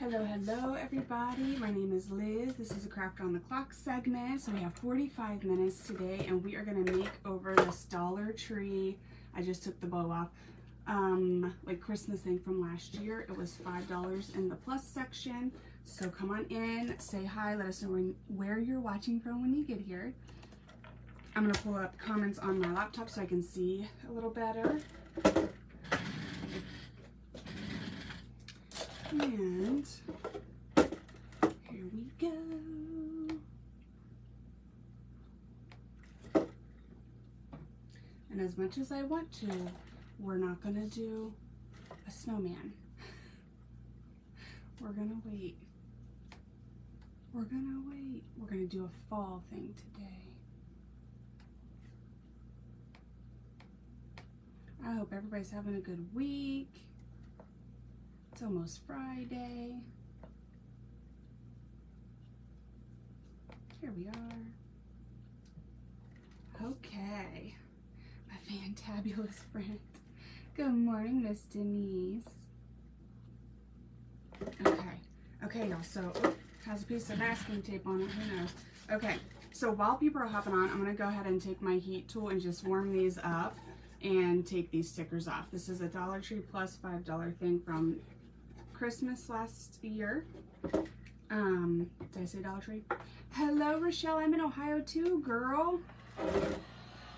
Hello, hello everybody. My name is Liz. This is a Craft on the Clock segment. So we have 45 minutes today and we are going to make over this Dollar Tree. I just took the bow off. Like Christmas thing from last year. It was $5 in the plus section. So come on in, say hi, let us know where you're watching from when you get here. I'm going to pull up comments on my laptop so I can see a little better. And here we go. And as much as I want to, we're not gonna do a snowman. We're gonna wait. We're gonna wait. We're gonna do a fall thing today. I hope everybody's having a good week. It's almost Friday. Here we are. Okay. My fantabulous friend. Good morning, Miss Denise. Okay, y'all. So, has a piece of masking tape on it. Who knows? Okay. So, while people are hopping on, I'm going to go ahead and take my heat tool and just warm these up and take these stickers off. This is a Dollar Tree plus $5 thing from Christmas last year. Did I say Dollar Tree? Hello, Rochelle. I'm in Ohio too, girl.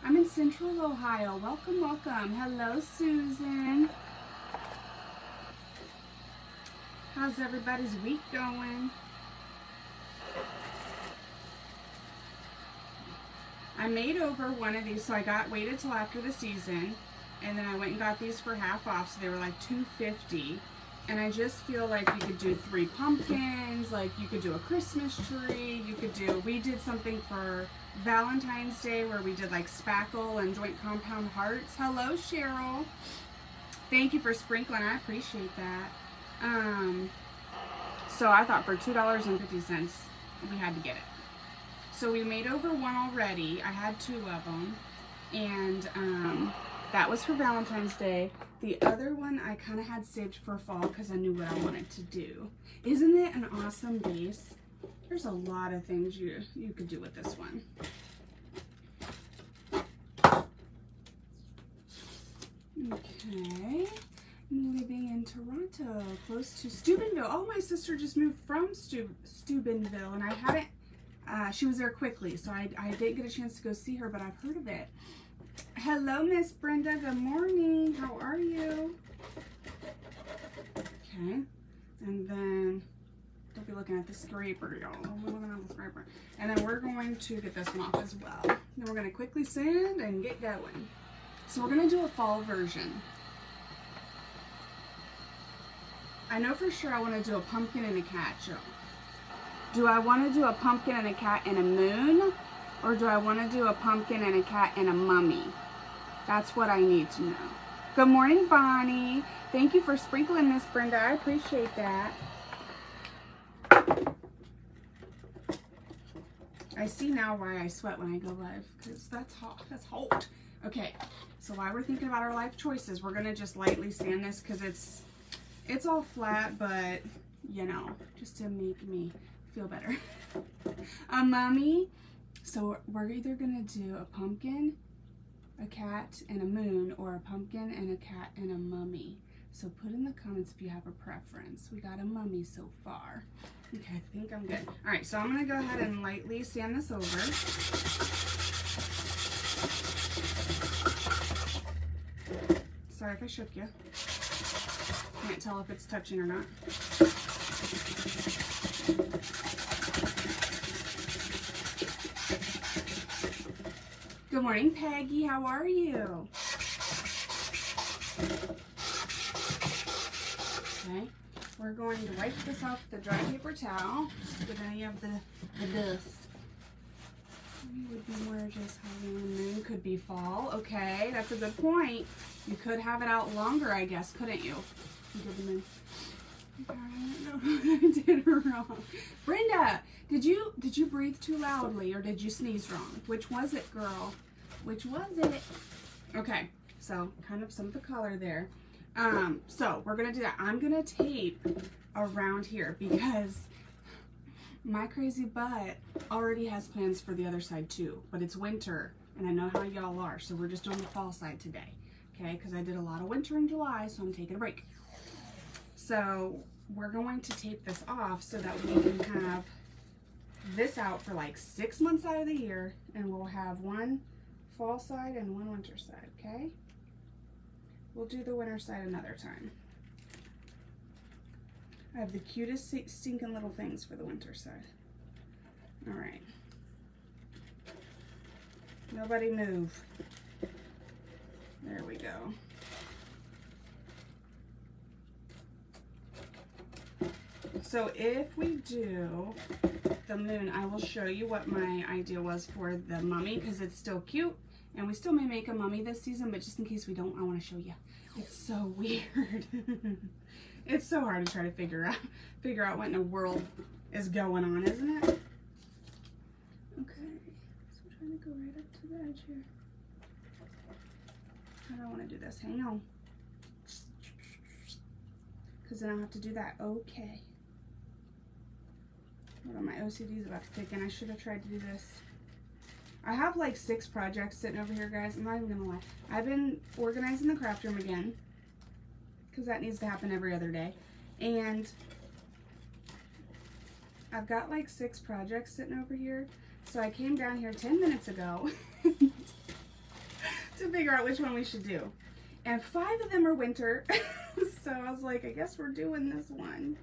I'm in Central Ohio. Welcome, welcome. Hello, Susan. How's everybody's week going? I made over one of these, so I waited till after the season, and then I went and got these for half off, so they were like $2.50. And I just feel like you could do 3 pumpkins, like you could do a Christmas tree, we did something for Valentine's Day where we did like spackle and joint compound hearts. Hello, Cheryl. Thank you for sprinkling, I appreciate that. So I thought for $2.50 we had to get it. So we made over one already. I had 2 of them. And that was for Valentine's Day. The other one I kind of had saved for fall because I knew what I wanted to do. Isn't it an awesome base? There's a lot of things you could do with this one. Okay. I'm living in Toronto, close to Steubenville. Oh, my sister just moved from Steubenville, and I hadn't, she was there quickly, so I didn't get a chance to go see her, but I've heard of it. Hello, Miss Brenda. Good morning. How are you? Okay. And then, don't be looking at the scraper, y'all. Don't be looking at the scraper. And then we're going to get this one off as well. Then we're going to quickly sand and get going. So we're going to do a fall version. I know for sure I want to do a pumpkin and a cat, y'all. Do I want to do a pumpkin and a cat and a moon? Or do I want to do a pumpkin and a cat and a mummy? That's what I need to know. Good morning, Bonnie. Thank you for sprinkling this, Brenda. I appreciate that. I see now why I sweat when I go live, because that's hot. That's hot. Okay, so while we're thinking about our life choices, we're going to just lightly sand this because it's all flat, but, you know, just to make me feel better. A mummy. So we're either gonna do a pumpkin, a cat, and a moon, or a pumpkin and a cat and a mummy. So put in the comments if you have a preference. We got a mummy so far. Okay, I think I'm good. All right, so I'm gonna go ahead and lightly sand this over. Sorry if I shook you. Can't tell if it's touching or not. Good morning, Peggy. How are you? Okay, we're going to wipe this off with the dry paper towel just to get any of the dust. Maybe would be more just having a moon could be fall. Okay, that's a good point. You could have it out longer, I guess, couldn't you? You did the moon. Okay, I don't know what I did wrong. Brenda, did you breathe too loudly or did you sneeze wrong? Which was it, girl? Which was it? Okay, so kind of some of the color there. So we're gonna do that. I'm gonna tape around here because my crazy butt already has plans for the other side too, but it's winter and I know how y'all are, so we're just doing the fall side today, okay? Because I did a lot of winter in July, so I'm taking a break. So we're going to tape this off so that we can have this out for like 6 months out of the year, and we'll have one fall side and one winter side, okay? We'll do the winter side another time. I have the cutest stinking little things for the winter side. All right. Nobody move. There we go. So if we do the moon, I will show you what my idea was for the mummy because it's still cute. And we still may make a mummy this season, but just in case we don't, I want to show you. It's so weird. It's so hard to try to figure out what in the world is going on, isn't it? Okay, so I'm trying to go right up to the edge here. How do I want to do this? Hang on. Because then I'll have to do that. Okay. Hold on, my OCD is about to kick in. I should have tried to do this. I have like 6 projects sitting over here, guys. I'm not even gonna lie. I've been organizing the craft room again because that needs to happen every other day. And I've got like 6 projects sitting over here. So I came down here 10 minutes ago to figure out which one we should do. And 5 of them are winter. So I was like, I guess we're doing this one.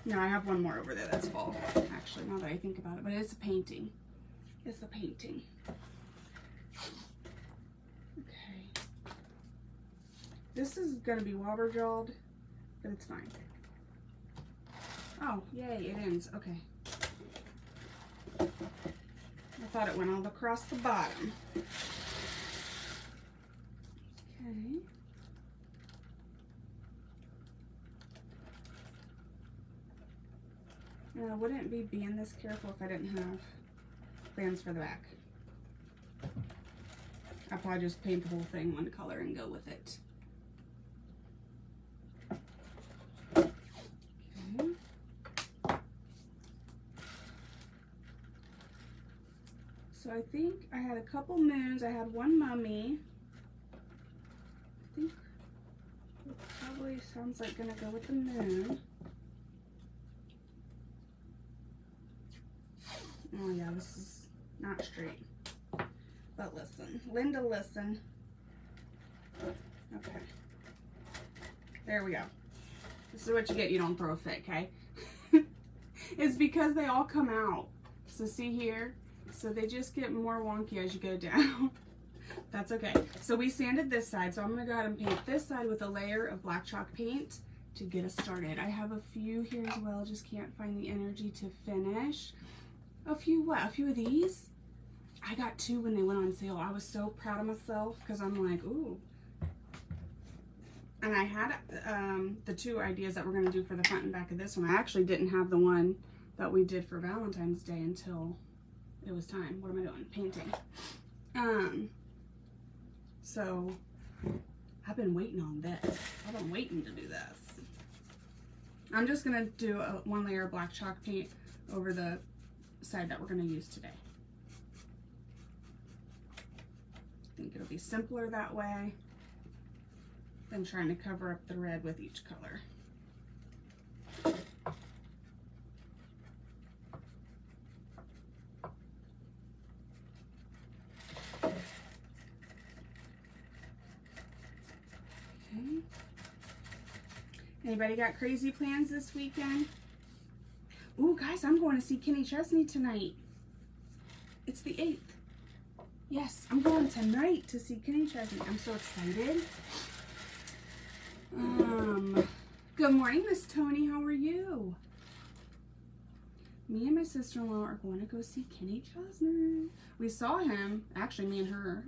No, I have one more over there that's fall, actually, now that I think about it. But it's a painting. It's a painting. Okay. This is going to be water-jawed, but it's fine. Oh, yay, it ends. Okay. I thought it went all across the bottom. Okay. And I wouldn't be being this careful if I didn't have plans for the back. I'll probably just paint the whole thing one color and go with it. Okay. So I think I had a couple moons. I had one mummy. I think it probably sounds like gonna go with the moon. Oh yeah, this is not straight. But listen, Linda, listen. Okay. There we go. This is what you get. You don't throw a fit, okay? It's because they all come out. So see here? So they just get more wonky as you go down. That's okay. So we sanded this side. So I'm going to go ahead and paint this side with a layer of black chalk paint to get us started. I have a few here as well. Just can't find the energy to finish. A few of these? I got 2 when they went on sale. I was so proud of myself because I'm like, ooh. And I had the 2 ideas that we're going to do for the front and back of this one. I actually didn't have the one that we did for Valentine's Day until it was time. What am I doing? Painting. So I've been waiting on this. I've been waiting to do this. I'm just going to do one layer of black chalk paint over the side that we're going to use today. I think it'll be simpler that way than trying to cover up the red with each color. Okay. Anybody got crazy plans this weekend? Ooh, guys, I'm going to see Kenny Chesney tonight. It's the 8th. Yes, I'm going tonight to see Kenny Chesney. I'm so excited. Good morning, Miss Tony. How are you? Me and my sister-in-law are going to go see Kenny Chesney. We saw him, actually, me and her.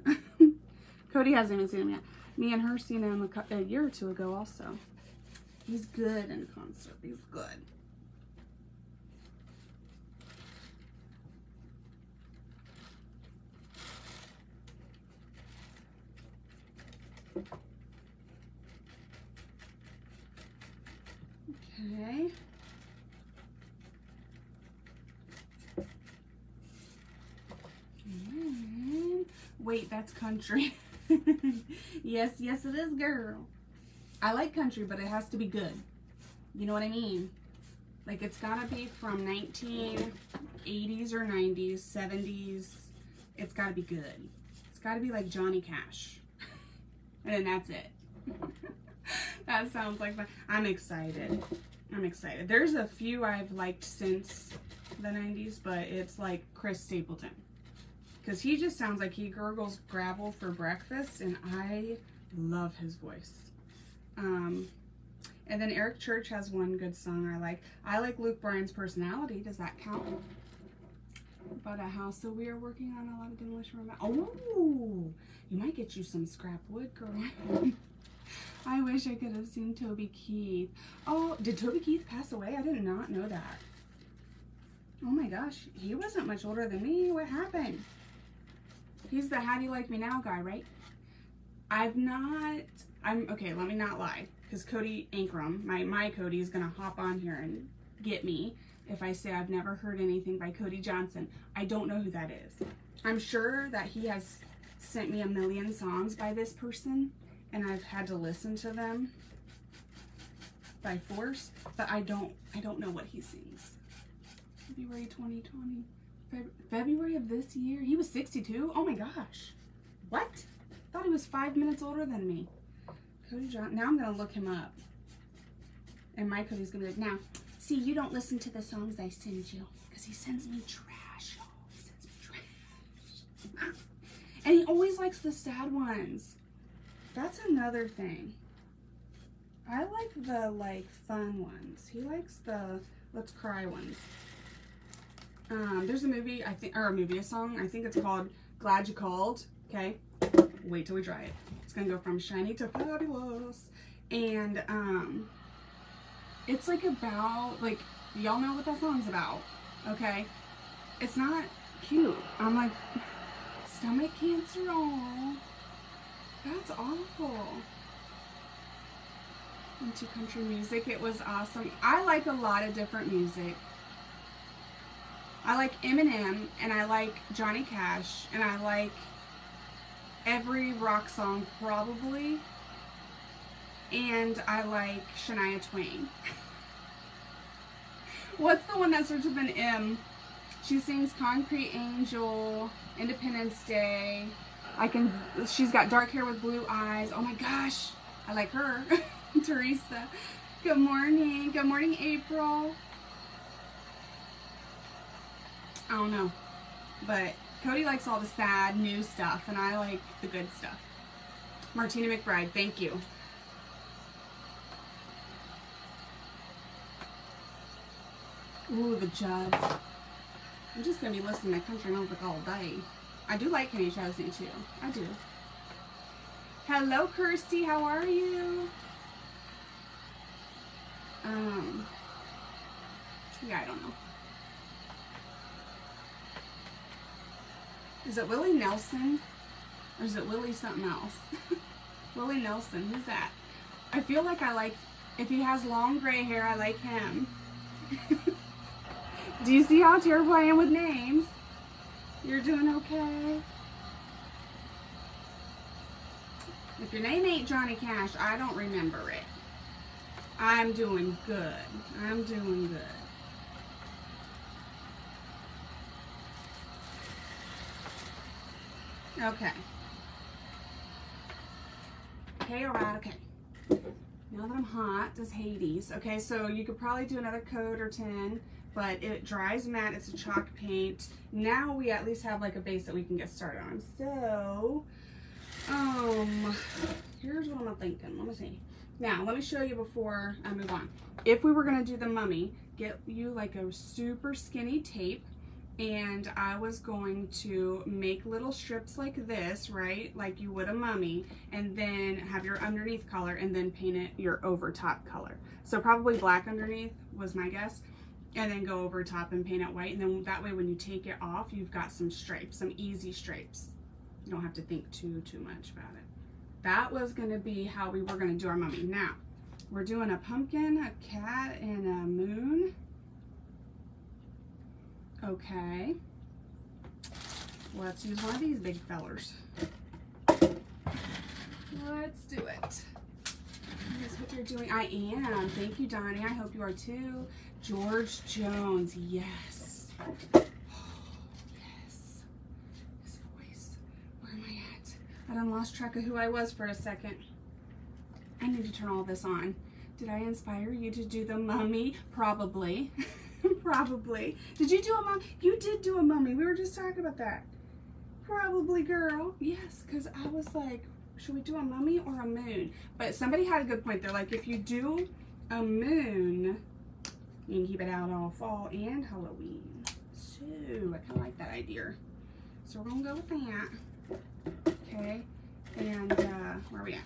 Cody hasn't even seen him yet. Me and her seen him a year or 2 ago also. He's good in concert. He's good. Okay. And wait, that's country. Yes, yes it is, girl. I like country, but it has to be good. You know what I mean? Like, it's gotta be from 1980s or 90s, 70s. It's gotta be good. It's gotta be like Johnny Cash. And then that's it. That sounds like fun. I'm excited. I'm excited. There's a few I've liked since the 90s, but it's like Chris Stapleton. Because he just sounds like he gurgles gravel for breakfast, and I love his voice. And then Eric Church has one good song I like. I like Luke Bryan's personality. Does that count? About a house that we are working on, a lot of demolition. Oh, you might get you some scrap wood, girl. I wish I could have seen Toby Keith. Oh, did Toby Keith pass away? I did not know that. Oh my gosh, he wasn't much older than me. What happened? He's the How Do You Like Me Now guy, right? Okay, let me not lie. Because Cody Ankrum, my Cody, is going to hop on here and get me if I say I've never heard anything by Cody Johnson. I don't know who that is. I'm sure that he has sent me a million songs by this person, and I've had to listen to them by force, but I don't know what he sings. February 2020. February of this year? He was 62? Oh my gosh. What? I thought he was 5 minutes older than me. Cody John. Now I'm going to look him up. And my Cody's going to be like, now, see, you don't listen to the songs I send you. Because he sends me trash. Oh, he sends me trash. And he always likes the sad ones. That's another thing. I like the, like, fun ones. He likes the let's cry ones. There's a movie, a song. I think it's called Glad You Called. Okay. Wait till we try it. It's gonna go from shiny to fabulous. And it's like about, like, y'all know what that song's about. Okay. It's not cute. I'm like, stomach cancer. Oh, that's awful. Into country music. It was awesome. I like a lot of different music. I like Eminem, and I like Johnny Cash, and I like every rock song probably, and I like Shania Twain. What's the one that starts with an M? She sings Concrete Angel, Independence Day. She's got dark hair with blue eyes. Oh my gosh, I like her. Teresa. Good morning. Good morning, April. I don't know, but Cody likes all the sad, new stuff, and I like the good stuff. Martina McBride, thank you. Ooh, the Judds. I'm just going to be listening to country music all day. I do like Kenny Chesney, too. I do. Hello, Kirsty. How are you? Yeah, I don't know. Is it Willie Nelson? Or is it Willie something else? Willie Nelson, who's that? I feel like if he has long gray hair, I like him. Do you see how you're playing with names? You're doing okay? If your name ain't Johnny Cash, I don't remember it. I'm doing good. I'm doing good. Okay. Okay, alright, okay. Now that I'm hot, does Hades. Okay, so you could probably do another coat or 10, but it dries matte. It's a chalk paint. Now we at least have like a base that we can get started on. So, here's what I'm thinking. Let me see. Now, let me show you before I move on. If we were going to do the mummy, get you like a super skinny tape, and I was going to make little strips like this, right? Like you would a mummy, and then have your underneath color, and then paint it your over top color. So probably black underneath was my guess, and then go over top and paint it white, and then that way when you take it off, you've got some stripes, some easy stripes. You don't have to think too much about it. That was going to be how we were going to do our mummy. Now, We're doing a pumpkin, a cat, and a moon. Okay. Let's use one of these big fellers. Let's do it. That's what you're doing. I am. Thank you, Donnie. I hope you are too. George Jones. Yes. Oh, yes. His voice. Where am I at? I done lost track of who I was for a second. I need to turn all this on. Did I inspire you to do the mummy? Probably. Probably. Did you do a mummy? You did do a mummy. We were just talking about that. Probably, girl. Yes, because I was like, should we do a mummy or a moon? But somebody had a good point. They're like, if you do a moon, you can keep it out all fall and Halloween. So I kind of like that idea. So we're going to go with that. Okay. And where are we at?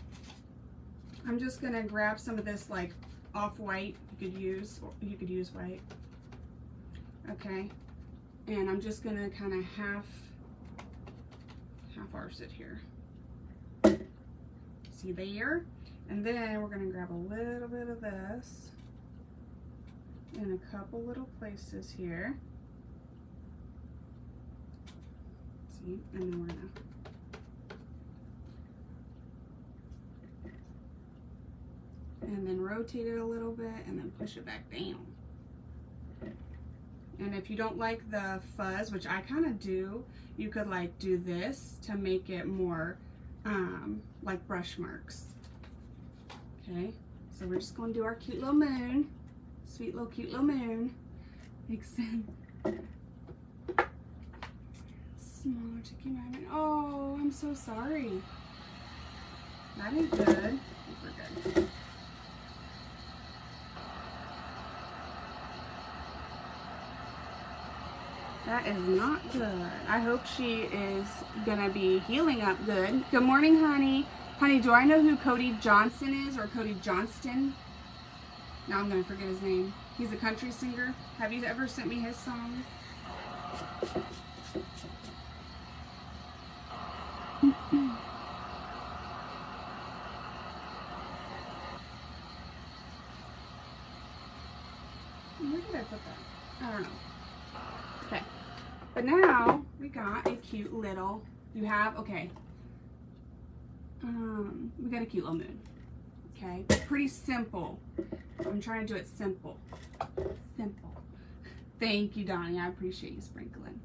I'm just going to grab some of this like off-white you could use, or you could use white. Okay. And I'm just going to kind of half arse it here. See there? And then we're going to grab a little bit of this in a couple little places here. See? And then we're going to and then rotate it a little bit and then push it back down. And if you don't like the fuzz, which I kind of do, you could like do this to make it more like brush marks. Okay, so we're just going to do our cute little moon. Sweet little cute little moon. Smaller chicken rabbit. Oh, I'm so sorry. That ain't good. I think we're good. That is not good. I hope she is gonna be healing up good. Good morning, honey. Honey, do I know who Cody Johnson is, or Cody Johnston? Now I'm gonna forget his name. He's a country singer. Have you ever sent me his songs? Where did I put that? I don't know. Okay. But now we got a cute little, okay. We got a cute little moon. Okay. Pretty simple. I'm trying to do it simple. Simple. Thank you, Donnie. I appreciate you sprinkling.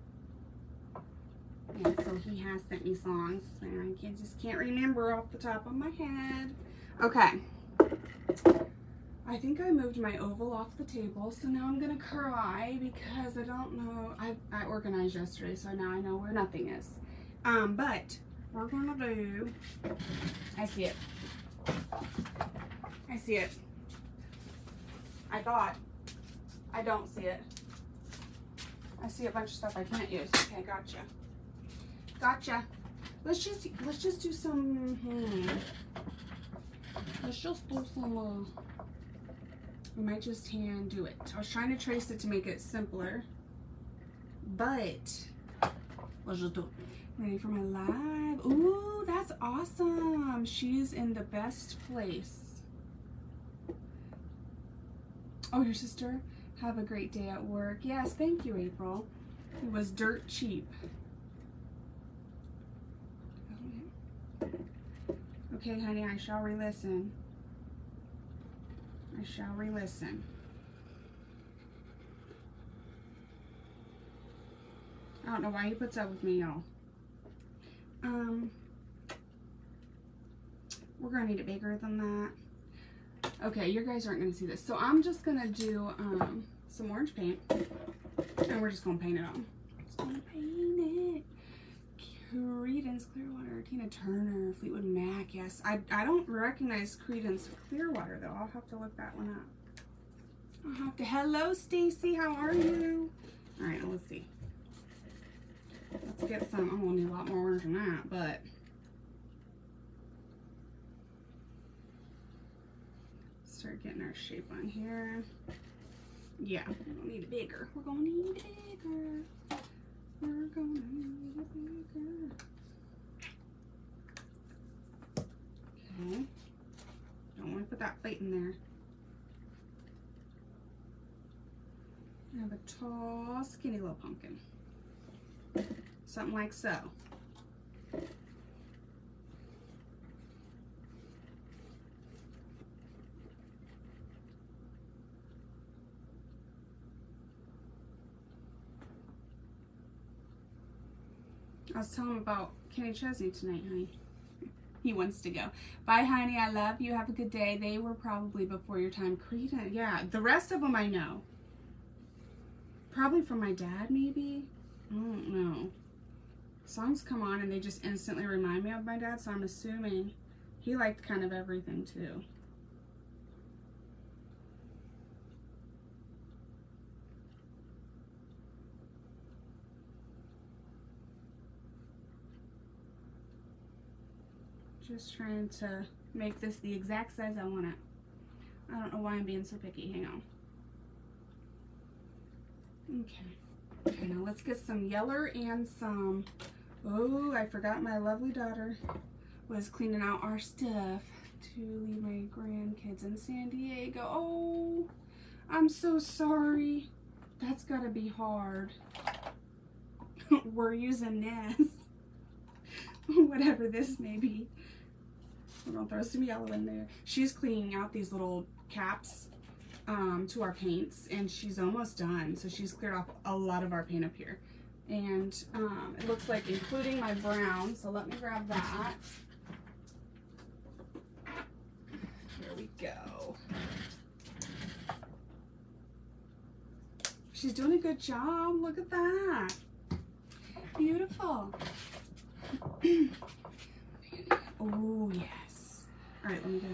Yeah, so he has sent me songs, and I just can't remember off the top of my head. Okay. I think I moved my oval off the table, so now I'm gonna cry because I don't know. I organized yesterday, so now I know where nothing is. But we're gonna do. I see it. I see it. I thought. I don't see it. I see a bunch of stuff I can't use. Okay, gotcha. Gotcha. Let's just do some. Let's just do some. We might just hand do it. I was trying to trace it to make it simpler, but let's just do it. Ready for my live? Ooh, that's awesome. She's in the best place. Oh, your sister? Have a great day at work. Yes, thank you, April. It was dirt cheap. Okay, honey, I shall re-listen. I shall re-listen. I don't know why he puts up with me, y'all. We're gonna need it bigger than that. Okay, you guys aren't gonna see this. So I'm just gonna do some orange paint, and we're just gonna paint it on. Just gonna paint it. Creedence Clearwater, Tina Turner, Fleetwood Mac. Yes, I don't recognize Creedence Clearwater though. I'll have to look that one up. I'll have to. Hello, Stacy. How are you? All right, let's see. Let's get some. I'm gonna need a lot more orange than that, but start getting our shape on here. Yeah, we're gonna need it bigger. We're gonna need it bigger. We're gonna need it bigger. Okay. Don't want to put that plate in there. I have a tall, skinny little pumpkin. Something like so. I was telling him about Kenny Chesney tonight, honey. He wants to go. Bye, honey. I love you. Have a good day. They were probably before your time. Creedence. Yeah, the rest of them I know. Probably from my dad, maybe. I don't know. Songs come on and they just instantly remind me of my dad, so I'm assuming he liked kind of everything too. Just trying to make this the exact size I want it. I don't know why I'm being so picky. Hang on. Okay. Okay, now let's get some yeller and some... Oh, I forgot my lovely daughter was cleaning out our stuff to leave my grandkids in San Diego. Oh, I'm so sorry. That's gotta be hard. We're using this. Whatever this may be. We're gonna throw some yellow in there. She's cleaning out these little caps to our paints, and she's almost done. So she's cleared off a lot of our paint up here. And it looks like including my brown. So let me grab that. Here we go. She's doing a good job. Look at that. Beautiful. Oh, yes. All right, let me go.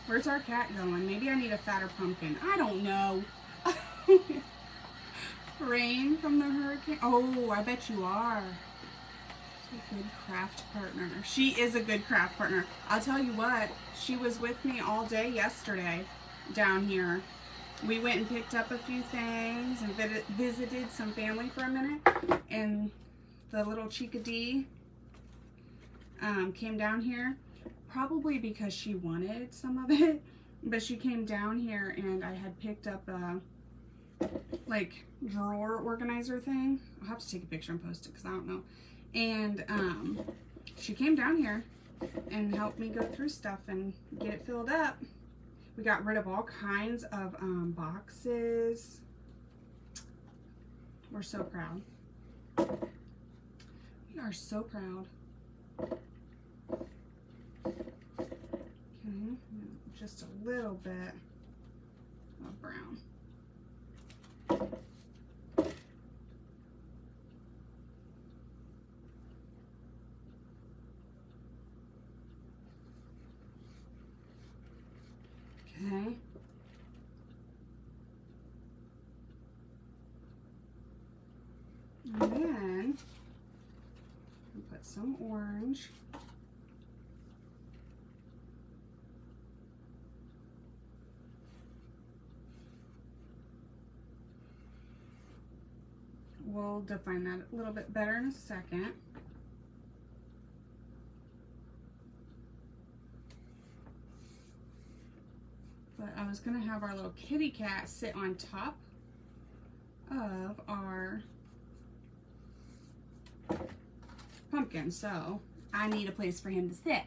Where's our cat going? Maybe I need a fatter pumpkin. I don't know. Rain from the hurricane. Oh, I bet you are. She's a good craft partner. She is a good craft partner. I'll tell you what, she was with me all day yesterday down here. We went and picked up a few things and visited some family for a minute. And the little Chickadee came down here. Probably because she wanted some of it, but she came down here and I had picked up a like drawer organizer thing. I'll have to take a picture and post it because I don't know. And she came down here and helped me go through stuff and get it filled up. We got rid of all kinds of boxes. We're so proud. We are so proud. Okay, just a little bit of brown. Okay. And then I'll put some orange. We'll define that a little bit better in a second. But I was going to have our little kitty cat sit on top of our pumpkin. So I need a place for him to sit.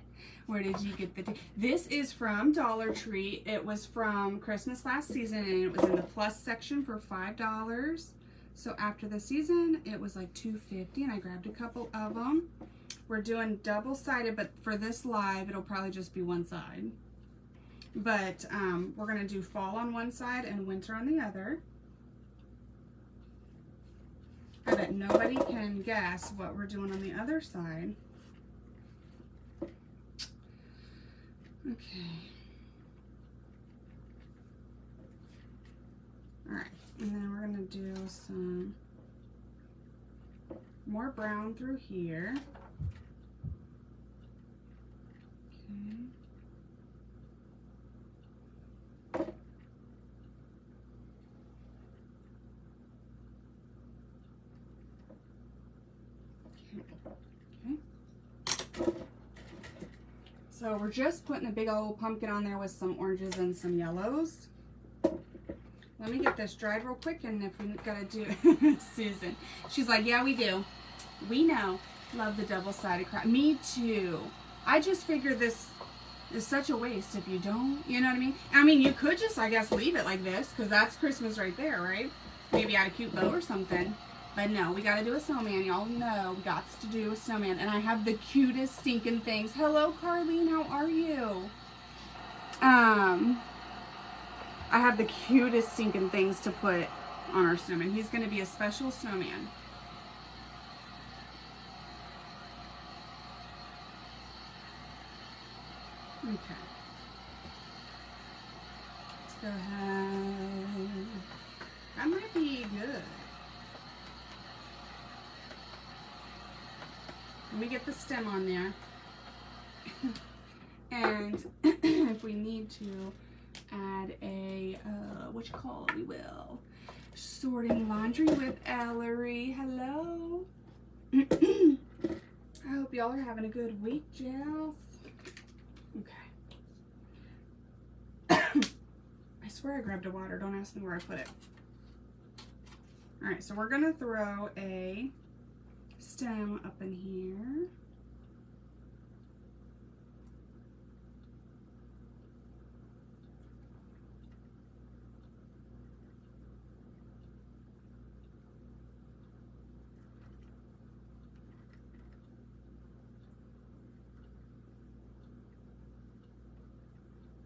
Where did you get the... This is from Dollar Tree. It was from Christmas last season and it was in the plus section for $5. So after the season, it was like $2.50 and I grabbed a couple of them. We're doing double-sided, but for this live, it'll probably just be one side. But we're going to do fall on one side and winter on the other. I bet nobody can guess what we're doing on the other side. Okay. All right. And then we're going to do some more brown through here. Okay. Okay. So we're just putting a big old pumpkin on there with some oranges and some yellows. Let me get this dried real quick, and if we gotta do Susan, she's like, yeah, we do. We know. Love the double-sided craft. Me too. I just figured this is such a waste if you don't, you know what I mean? I mean, you could just, I guess, leave it like this, because that's Christmas right there, right? Maybe add a cute bow or something. But no, we gotta do a snowman. Y'all know we got to do a snowman. And I have the cutest stinking things. Hello, Carlene, how are you? I have the cutest stinking things to put on our snowman. He's gonna be a special snowman. Okay. Let's go ahead. That might be good. Let me get the stem on there. And if we need to add a, what you call it, we will. Sorting laundry with Ellery. Hello. I hope y'all are having a good week, Jess. Okay. I swear I grabbed a water. Don't ask me where I put it. All right, so we're gonna throw a stem up in here.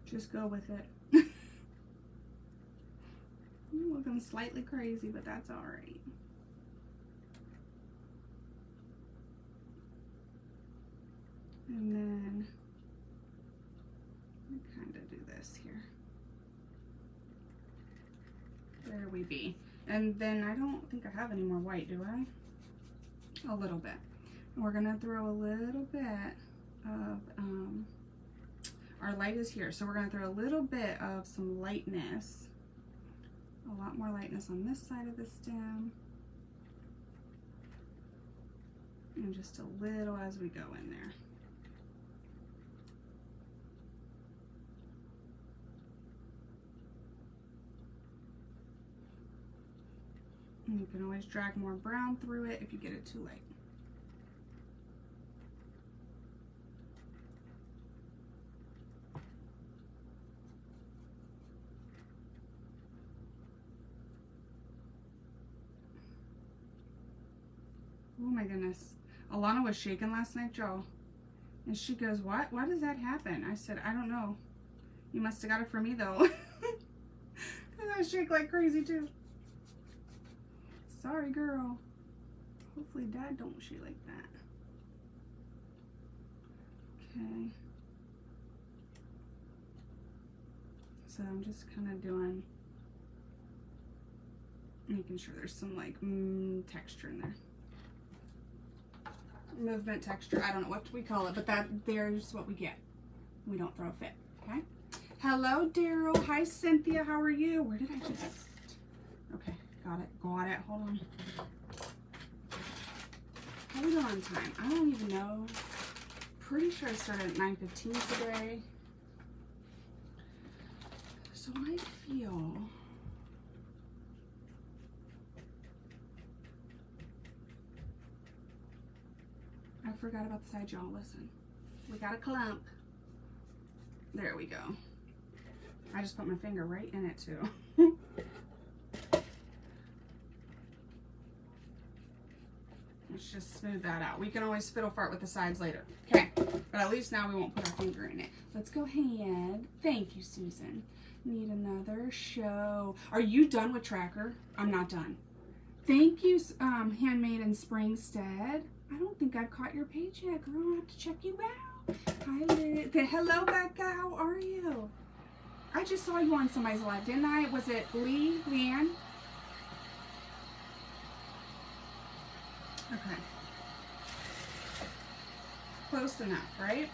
Just go with it. I'm looking slightly crazy, but that's all right. And then we kind of do this here. There we be. And then I don't think I have any more white, do I? A little bit. And we're gonna throw a little bit of, our light is here. So we're gonna throw a little bit of some lightness. A lot more lightness on this side of the stem. And just a little as we go in there. And you can always drag more brown through it if you get it too light. Oh my goodness. Alana was shaking last night, Joe. And she goes, what? Why does that happen? I said, I don't know. You must have got it from me though. Because I shake like crazy too. Sorry, girl. Hopefully Dad don't shake like that. Okay. So I'm just kind of doing, making sure there's some like texture in there. Movement texture. I don't know what we call it, but there's what we get. We don't throw a fit. Okay. Hello, Daryl. Hi, Cynthia. How are you? Where did I just? Okay, got it. Got it. Hold on. How are we doing on time? I don't even know. Pretty sure I started at 9:15 today. So I feel. I forgot about the side, y'all. Listen. We got a clump. There we go. I just put my finger right in it too. Let's just smooth that out. We can always fiddle fart with the sides later. Okay, but at least now we won't put our finger in it. Let's go ahead. Thank you, Susan. Need another show. Are you done with Tracker? I'm not done. Thank you, Handmade in Springstead. I don't think I've caught your page yet, girl. I have to check you out. Hi, Liz. Hello, Becca. How are you? I just saw you on somebody's live, didn't I? Was it Leanne? Okay. Close enough, right?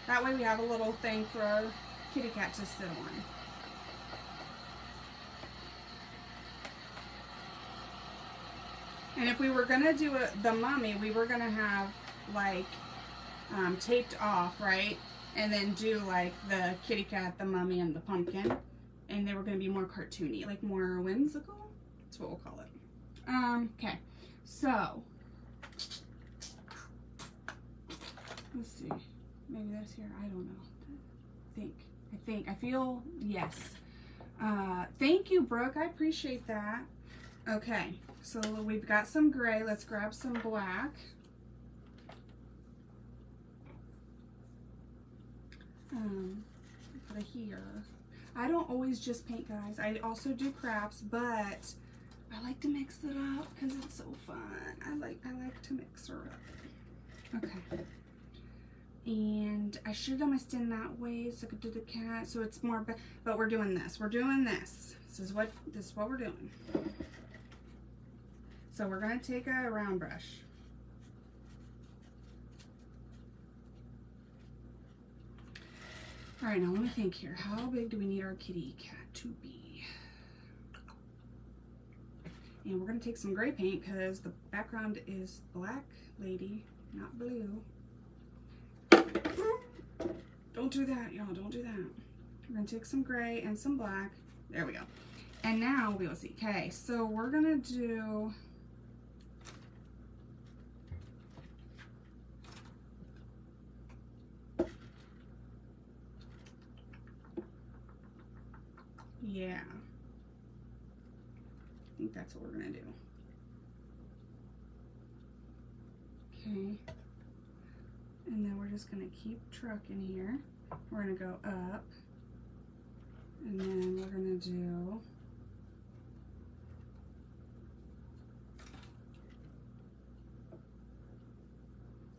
That way we have a little thing for our kitty cat to sit on. And if we were gonna do the mummy, we were gonna have like taped off, right? and then do like the kitty cat, the mummy, and the pumpkin. And they were going to be more cartoony, like more whimsical. That's what we'll call it. Okay, so let's see. Maybe that's here. I don't know. I feel, yes. Thank you, Brooke. I appreciate that. Okay, so we've got some gray. Let's grab some black. For the here. I don't always just paint, guys. I also do crafts, but I like to mix it up because it's so fun. I like to mix her up. Okay. And I should have done my stem that way so I could do the cat. So it's more, but we're doing this. We're doing this. This is what we're doing. So we're gonna take a round brush. All right, now let me think here. How big do we need our kitty cat to be? And we're gonna take some gray paint because the background is black, lady, not blue. Don't do that, y'all, don't do that. We're gonna take some gray and some black. There we go. And now we'll see. Okay, so we're gonna do yeah. I think that's what we're gonna do. Okay. And then we're just gonna keep trucking here. We're gonna go up. And then we're gonna do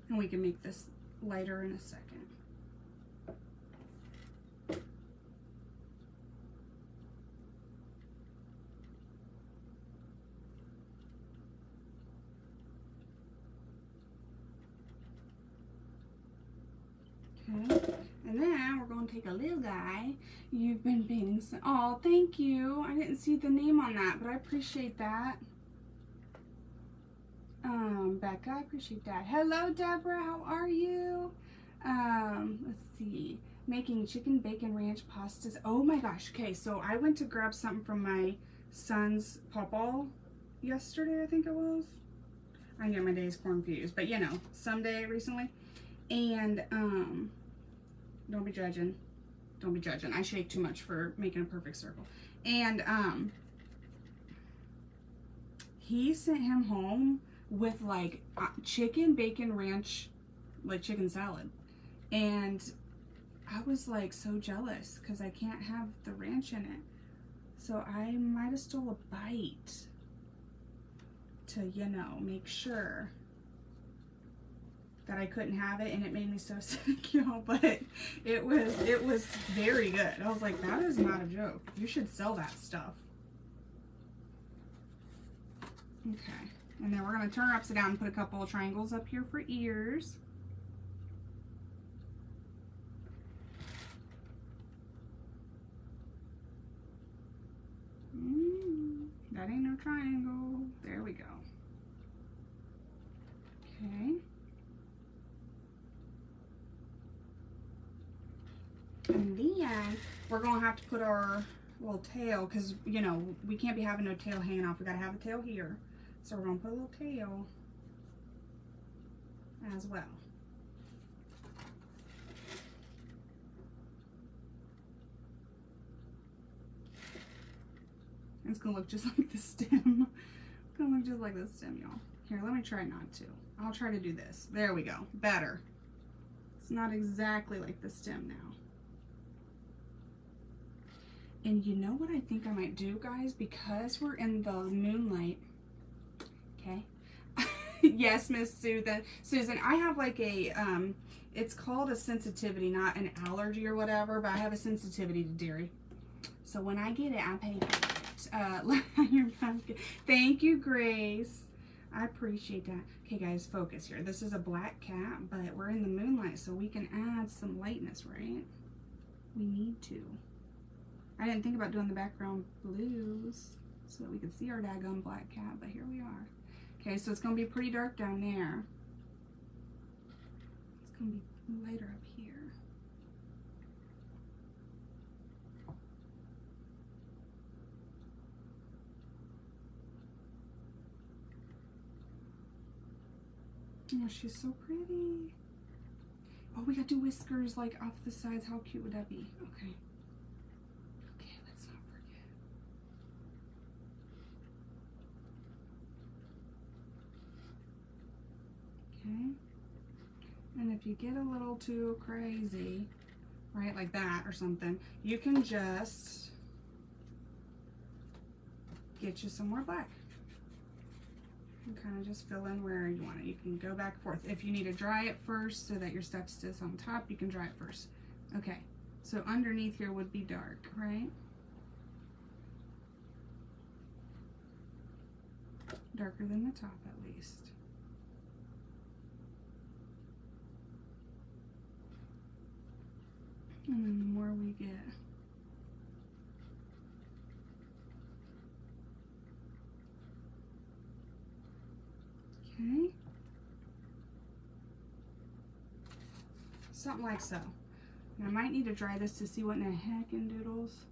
and we can make this lighter in a second. Okay, and then we're going to take a little guy. You've been painting some, oh, thank you. I didn't see the name on that, but I appreciate that. Becca, I appreciate that. Hello, Deborah, how are you? Let's see. Making chicken bacon ranch pastas. Oh my gosh, okay, so I went to grab something from my son's pawpaw yesterday, I think it was. I get my days confused, but you know, someday recently. And don't be judging. Don't be judging. I shake too much for making a perfect circle. And he sent him home with like chicken bacon ranch, like chicken salad. And I was like so jealous because I can't have the ranch in it. So I might have stole a bite to, you know, make sure that I couldn't have it, and it made me so sick, y'all, but it was very good. I was like, that is not a joke. You should sell that stuff. Okay, and then we're gonna turn her upside down and put a couple of triangles up here for ears. That ain't no triangle. There we go. Okay. And then we're gonna have to put our little tail, because you know we can't be having no tail hanging off. We gotta have a tail here, so we're gonna put a little tail as well. It's gonna look just like the stem. It's gonna look just like the stem, y'all. Here, let me try not to. I'll try to do this. There we go. Better. It's not exactly like the stem now. And you know what I think I might do, guys? Because we're in the moonlight. Okay. Yes, Miss Susan, I have like a, it's called a sensitivity, not an allergy or whatever, but I have a sensitivity to dairy. So when I get it, I pay for it. Thank you, Grace. I appreciate that. Okay, guys, focus here. This is a black cat, but we're in the moonlight, so we can add some lightness, right? We need to. I didn't think about doing the background blues so that we could see our daggone black cat, but here we are. Okay, so it's going to be pretty dark down there. It's going to be lighter up here. Oh, she's so pretty. Oh, we got to do whiskers like off the sides. How cute would that be? Okay. Okay, let's not forget. Okay. And if you get a little too crazy, right, like that or something, you can just get you some more black. And kind of just fill in where you want it. You can go back and forth. If you need to dry it first so that your stuff stays on top, you can dry it first. Okay, so underneath here would be dark, right? Darker than the top at least. And then the more we get. Okay. Something like so. And I might need to dry this to see what in the heck in doodles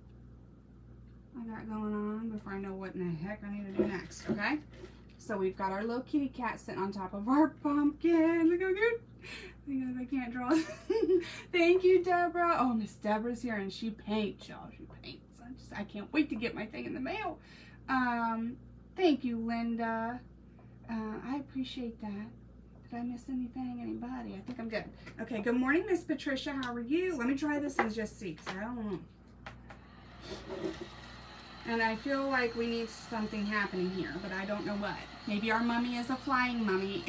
I got going on before I know what in the heck I need to do next, okay? So we've got our little kitty cat sitting on top of our pumpkin. Look how cute. Because I can't draw. Thank you, Deborah. Oh, Miss Deborah's here and she paints, y'all. She paints. I can't wait to get my thing in the mail. Thank you, Linda. I appreciate that. Did I miss anything? Anybody? I think I'm good. Okay, good morning, Miss Patricia. How are you? Let me try this and just see, because I don't know. And I feel like we need something happening here, but I don't know what. Maybe our mummy is a flying mummy.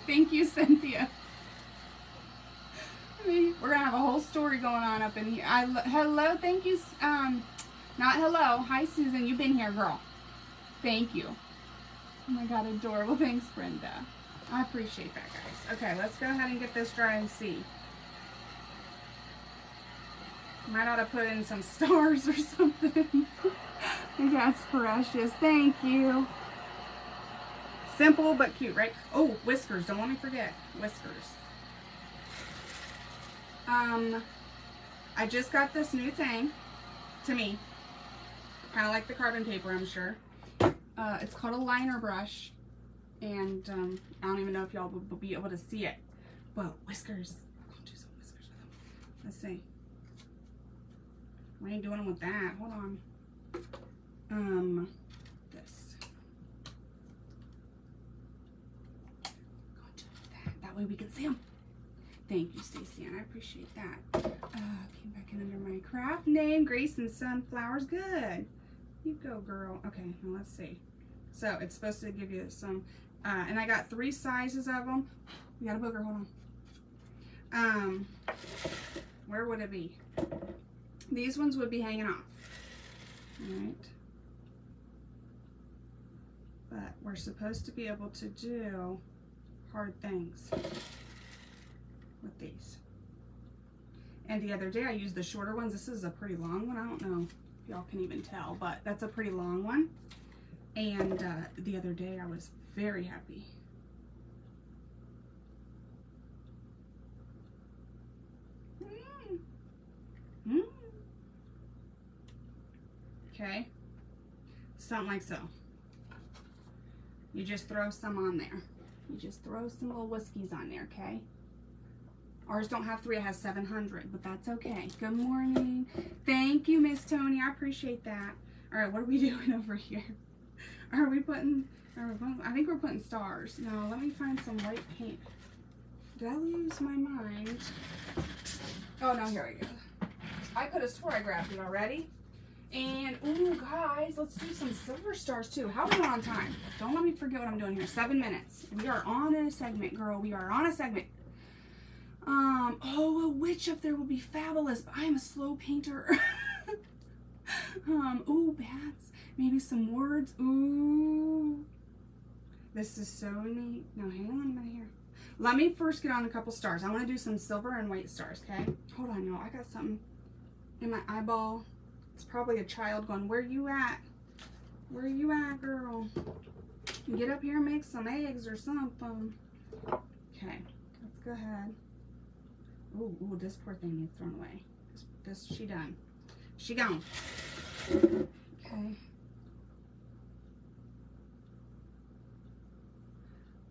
Thank you, Cynthia. We're going to have a whole story going on up in here. Hello, thank you. Not hello. Hi, Susan. You've been here, girl. Thank you. Oh my God, adorable. Thanks, Brenda. I appreciate that, guys. Okay, let's go ahead and get this dry and see. Might ought to put in some stars or something. That's precious. Thank you. Simple but cute, right? Oh, whiskers. Don't let me forget. Whiskers. I just got this new thing to me. Kind of like the carbon paper, I'm sure. It's called a liner brush. And I don't even know if y'all will be able to see it. But whiskers. I'll do some whiskers with them. Let's see. We ain't doing them with that. Hold on. This. That way we can see them. Thank you, Stacy, and I appreciate that. Came back in under my craft name, Grace and Sunflowers. Good. You go, girl. Okay, now let's see. So it's supposed to give you some, and I got 3 sizes of them. We got a booger. Hold on. Where would it be? These ones would be hanging off. All right. But we're supposed to be able to do hard things with these. And the other day I used the shorter ones. This is a pretty long one. I don't know if y'all can even tell, but that's a pretty long one. And the other day I was very happy. Okay, something like so. You just throw some on there. You just throw some little whiskies on there, okay? Ours don't have 3, it has 700, but that's okay. Good morning. Thank you, Miss Tony. I appreciate that. All right, what are we doing over here? I think we're putting stars. No, let me find some white paint. Did I lose my mind? Oh, no, here we go. I could have swore I grabbed it already. And, ooh, guys, let's do some silver stars, too. How are we on time? Don't let me forget what I'm doing here. 7 minutes. We are on a segment, girl. We are on a segment. Oh, a witch up there will be fabulous, but I am a slow painter. Ooh, bats. Maybe some words. Ooh. This is so neat. Now, hang on a minute here. Let me first get on a couple stars. I want to do some silver and white stars, okay? Hold on, y'all. I got something in my eyeball. It's probably a child going, where you at? Where you at, girl? Get up here and make some eggs or something. Okay, let's go ahead. Ooh, this poor thing needs thrown away. This, she done. She gone. Okay.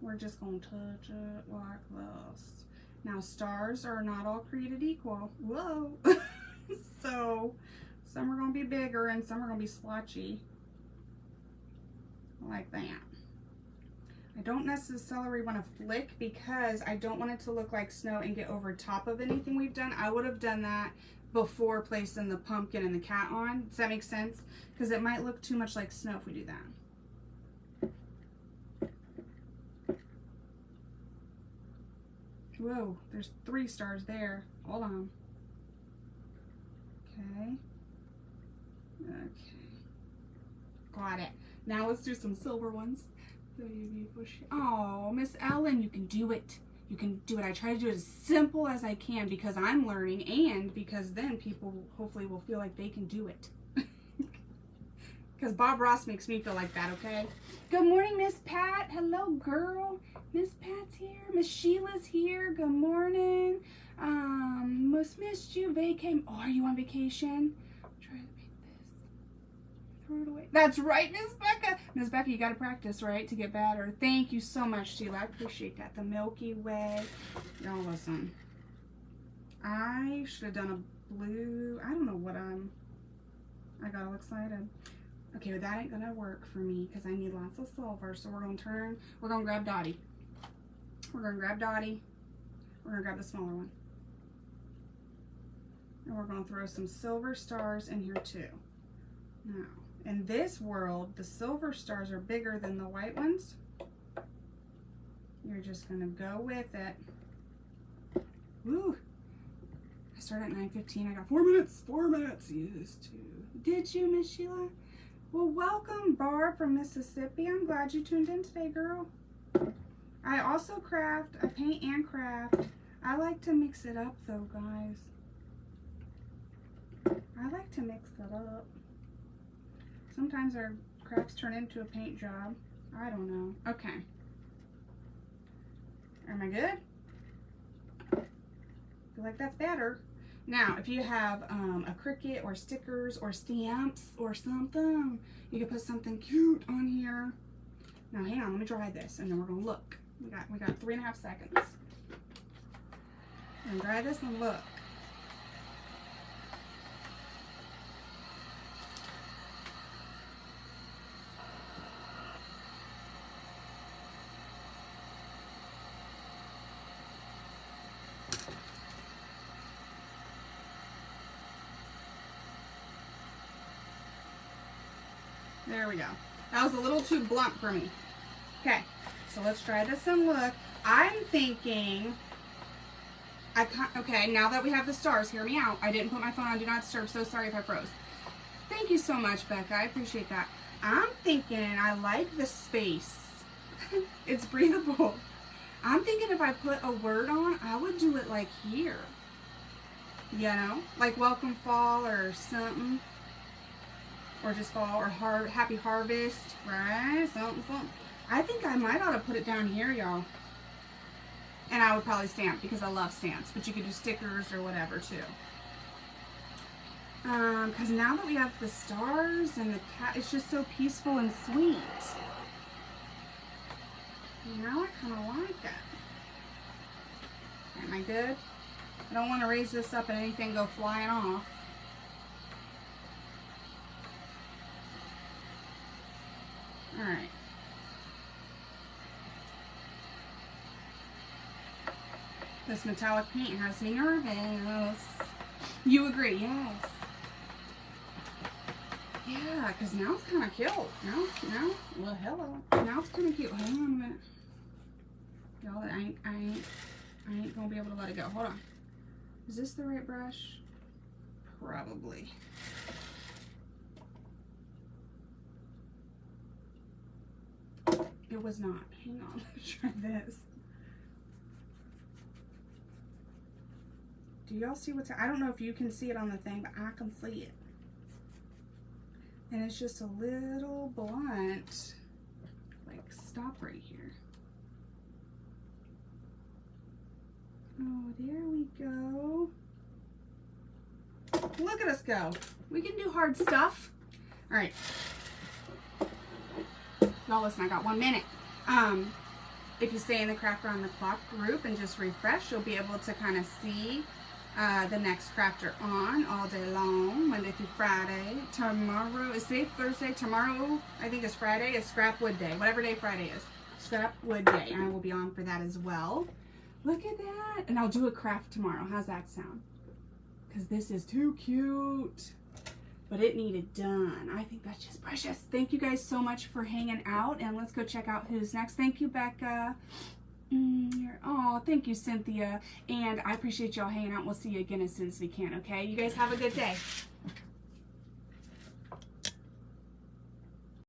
we're just going to touch it like this. Now, stars are not all created equal. Whoa. So, some are going to be bigger and some are going to be splotchy. Like that. I don't necessarily want to flick because I don't want it to look like snow and get over top of anything we've done. I would have done that before placing the pumpkin and the cat on. Does that make sense? Because it might look too much like snow if we do that. Whoa, there's 3 stars there. Hold on. Okay. Okay. Got it. Now let's do some silver ones. Oh, Miss Ellen, you can do it. You can do it. I try to do it as simple as I can because I'm learning and because then people hopefully will feel like they can do it. Because Bob Ross makes me feel like that, okay? Good morning, Miss Pat. Hello, girl. Miss Pat's here. Miss Sheila's here. Good morning. Missed you. Vacay. Oh, are you on vacation? Try to make this. Throw it away. That's right, Miss Becca. Miss Becca, you got to practice, right, to get better. Thank you so much, Sheila. I appreciate that. The Milky Way. Y'all listen. I should have done a blue. I don't know what I got all excited. Okay, well, that ain't gonna work for me because I need lots of silver. So we're gonna grab Dottie. We're gonna grab Dottie. We're gonna grab the smaller one. And we're gonna throw some silver stars in here too. Now, in this world, the silver stars are bigger than the white ones. You're just gonna go with it. Woo! I started at 9:15. I got 4 minutes. 4 minutes. Yes, too. Did you, Miss Sheila? Well, welcome, Barb from Mississippi. I'm glad you tuned in today, girl. I also craft. I paint and craft. I like to mix it up, though, guys. I like to mix it up. Sometimes our crafts turn into a paint job. I don't know. Okay. Am I good? Feel like that's better. Now, if you have a Cricut or stickers or stamps or something, you can put something cute on here. Now, hang on, let me dry this, and then we're gonna look. We got 3.5 seconds. And dry this and look. There we go. That was a little too blunt for me. Okay, so let's try this and look. I'm thinking, okay, now that we have the stars, hear me out. I didn't put my phone on Do Not Disturb, so sorry if I froze. Thank you so much, Becca. I appreciate that. I'm thinking I like the space. It's breathable. I'm thinking if I put a word on, I would do it like here. You know, like welcome fall or something. Or just fall, or happy harvest, right? Something. I think I might ought to put it down here, y'all. And I would probably stamp because I love stamps, but you could do stickers or whatever too. Because now that we have the stars and the cat, it's just so peaceful and sweet. Now I kind of like it. Am I good? I don't want to raise this up and anything go flying off. All right. This metallic paint has me nervous. You agree? Yes. Yeah, because now it's kind of cute. Now, well, hello. Now it's kind of cute. Hang on a minute. Y'all, I ain't gonna be able to let it go. Hold on. Is this the right brush? Probably. It was not. Hang on. Let's try this. Do y'all see what's... I don't know if you can see it on the thing, but I can see it. And it's just a little blunt. Like, stop right here. Oh, there we go. Look at us go. We can do hard stuff. All right. Y'all listen, I got 1 minute. if you stay in the Craft Around the Clock group and just refresh, you'll be able to kind of see the next crafter on all day long, Monday through Friday. Tomorrow is today Thursday. Tomorrow, I think, is Friday. Is Scrap Wood Day. Whatever day Friday is. Scrap Wood Day. I will be on for that as well. Look at that. And I'll do a craft tomorrow. How's that sound? Because this is too cute. But it needed done. I think that's just precious. Thank you guys so much for hanging out. And let's go check out who's next. Thank you, Becca. Oh, thank you, Cynthia. And I appreciate y'all hanging out. We'll see you again as soon as we can, okay? You guys have a good day.